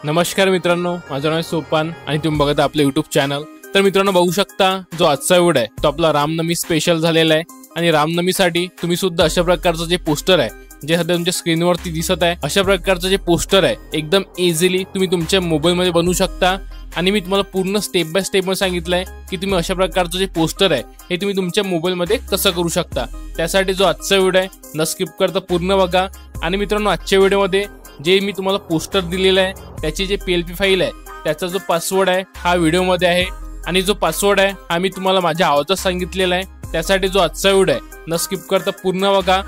नमस्कार मित्रांनो, माझं नाव सोपान आणि तुम्ही बघत आहात आपले YouTube चॅनल। तर मित्रांनो बघू शकता जो आजचा व्हिडिओ आहे तो आपला रामनवमी स्पेशल झालेला आहे आणि रामनवमीसाठी तुम्ही सुद्धा अशा प्रकारचं जे पोस्टर आहे जे सध्या तुमच्या स्क्रीनवरती दिसत आहे अशा प्रकारचं जे पोस्टर आहे एकदम इझिली तुम्ही तुमच्या मोबाईल मध्ये बनवू शकता। आणि मी तुम्हाला पूर्ण स्टेप बाय स्टेप मध्ये सांगितलंय की तुम्ही अशा प्रकारचं जे पोस्टर आहे हे तुम्ही तुमच्या मोबाईल मध्ये कसं करू शकता। त्यासाठी जो आजचा व्हिडिओ आहे न स्किप करता पूर्ण बघा। आणि मित्रांनो आजच्या व्हिडिओमध्ये जे मी तुम्हाला पोस्टर दिलेला आहे त्याची जे PLP फाईल आहे त्याचा जो पासवर्ड आहे हा व्हिडिओमध्ये आहे आणि जो पासवर्ड आहे हा मी तुम्हाला माझ्या आवाजात सांगितलेला आहे। त्यासाठी जो आजचा व्हिडिओ आहे न स्किप करता पूर्ण बघा।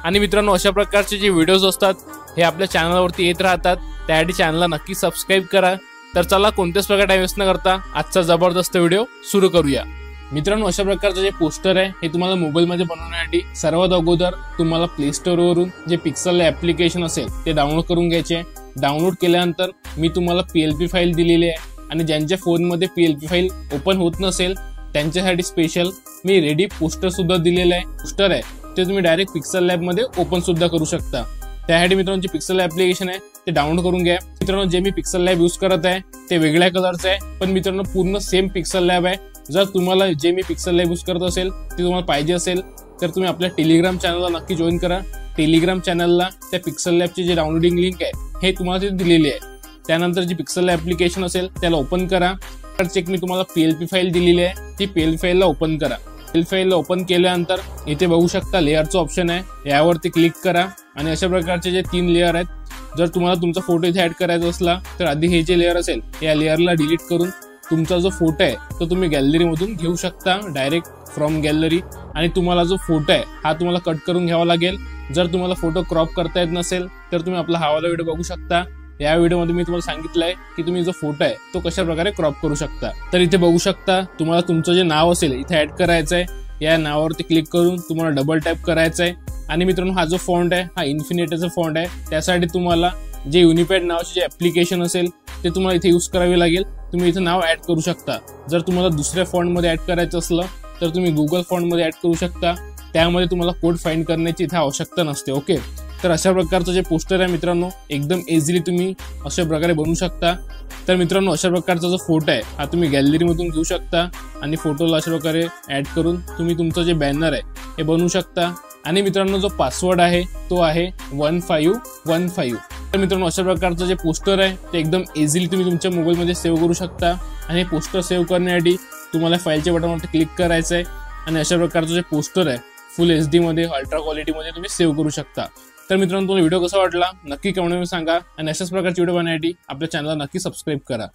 आणि मित्रांनो अशा प्रकारचे जे व्हिडिओज असतात हे आपल्या चॅनलवरती येत राहतात, त्यासाठी चॅनलला नक्की सबस्क्राइब करा। तर चला कोणत्याच प्रकारे टाइम वेस्ट न करता आजचा जबरदस्त व्हिडिओ सुरू करूया। मित्रांनो अशा प्रकारचं जे पोस्टर आहे हे तुम्हाला मोबाईल मध्ये बनवण्यासाठी सर्वात अगोदर तुम्हाला प्ले स्टोर वरून जे पिक्सल ऍप्लिकेशन असेल ते डाउनलोड करून घ्यायचे। डाउनलोड केल्यानंतर मी तुम्हाला PLP फाईल दिलेली आहे आणि ज्यांच्या फोन मध्ये PLP फाईल ओपन होत नसेल त्यांच्यासाठी स्पेशल मी रेडी पोस्टर सुद्धा दिलेलं आहे। पोस्टर आहे ते तुम्ही डायरेक्ट पिक्सल लॅब मध्ये ओपन सुद्धा करू शकता। त्यासाठी मित्रांनो जे पिक्सल ऍप्लिकेशन आहे ते डाउनलोड करून घ्या। मित्रांनो जे मी पिक्सल लॅब यूज करत आहे ते वेगळ्या कलरचं आहे, पण मित्रांनो पूर्ण सेम पिक्सल लॅब आहे। जर तुम्हाला जे मी पिक्सल लॅब यूज करत असेल ते तुम्हाला पाहिजे असेल तर तुम्ही आपल्या टेलिग्राम चॅनलला नक्की जॉईन करा। टेलिग्राम चॅनलला त्या पिक्सल लॅबची जे डाउनलोडिंग लिंक आहे हे तुम्हाला तिथे दिलेली आहे। त्यानंतर जी पिक्सल ऍप्लिकेशन असेल त्याला ओपन करा। तर चेक मी तुम्हाला PLP फाईल दिलेली आहे, ती PLP फाईलला ओपन करा। PLP फाईल ओपन केल्यानंतर इथे बघू शकता लेअरचं ऑप्शन आहे, यावरती क्लिक करा आणि अशा प्रकारचे जे 3 लेअर आहेत जर तुम्हाला तुमचा फोटो इथे ऍड करायचा असला तर आधी हे जे लेअर असेल या लेअरला डिलीट करून तुमचा जो फोटो आहे तो तुम्ही गॅलरी मधून घेऊ शकता डायरेक्ट फ्रॉम गॅलरी। आणि तुम्हाला जो फोटो आहे हा तुम्हाला कट करून घ्यावा लागेल। जर तुम्हाला फोटो क्रॉप करता येत नसेल तर तुम्ही आपला हा वाला व्हिडिओ बघू शकता। या व्हिडिओमध्ये मी तुम्हाला सांगितलंय की तुम्ही जो फोटो आहे तो कशा प्रकारे क्रॉप करू शकता। तर इथे बघू शकता तुम्हाला तुमचं जे नाव असेल इथे ऍड करायचं आहे, या नावावरती क्लिक करून तुम्हाला डबल टॅप करायचं आहे। आणि मित्रांनो हा जो फॉन्ट आहे हा इन्फिनिटीचा फॉन्ट आहे, त्यासाठी तुम्हाला जे युनिपॅड नावाचे जे ऍप्लिकेशन असेल ते तुम्हाला इथे यूज करावे लागेल। तुम्ही इथे नाव ऍड करू शकता। जर तुम्हाला दुसऱ्या फॉन्ट मध्ये ऍड करायचं असलं तर तुम्ही गुगल फॉन्ट मध्ये ऍड करू शकता, त्यामध्ये तुम्हाला कोड फाइंड करण्याची इथे आवश्यकता नसते। ओके, तर अशा प्रकारचं जे पोस्टर आहे मित्रांनो एकदम इझिली तुम्ही अशा प्रकारे बनवू शकता। तर मित्रांनो अशा प्रकारचा जो फोटो आहे हा तुम्ही गॅलरी मधून घेऊ शकता आणि फोटोला अशा प्रकारे ऍड करून तुम्ही तुमचं जे बॅनर आहे हे बनवू शकता। आणि मित्रांनो जो पासवर्ड आहे तो आहे 1515। तर मित्रांनो अशा प्रकारचं जे पोस्टर आहे ते एकदम इझिली तुम्ही तुमच्या मोबाईल मध्ये सेव्ह करू शकता। आणि पोस्टर सेव्ह करण्यासाठी तुम्हाला फाईलच्या बटनवरती क्लिक करायचं आहे आणि अशा प्रकारचं जे पोस्टर आहे फुल HD मध्ये अल्ट्रा क्वालिटी मध्ये तुम्ही सेव्ह करू शकता। तर मित्रांनो तुम्हाला व्हिडिओ कसा वाटला नक्की कमेंट मध्ये सांगा आणि अशाच प्रकारचे व्हिडिओ बनवण्यासाठी आपल्या चॅनलला नक्की सबस्क्राइब करा।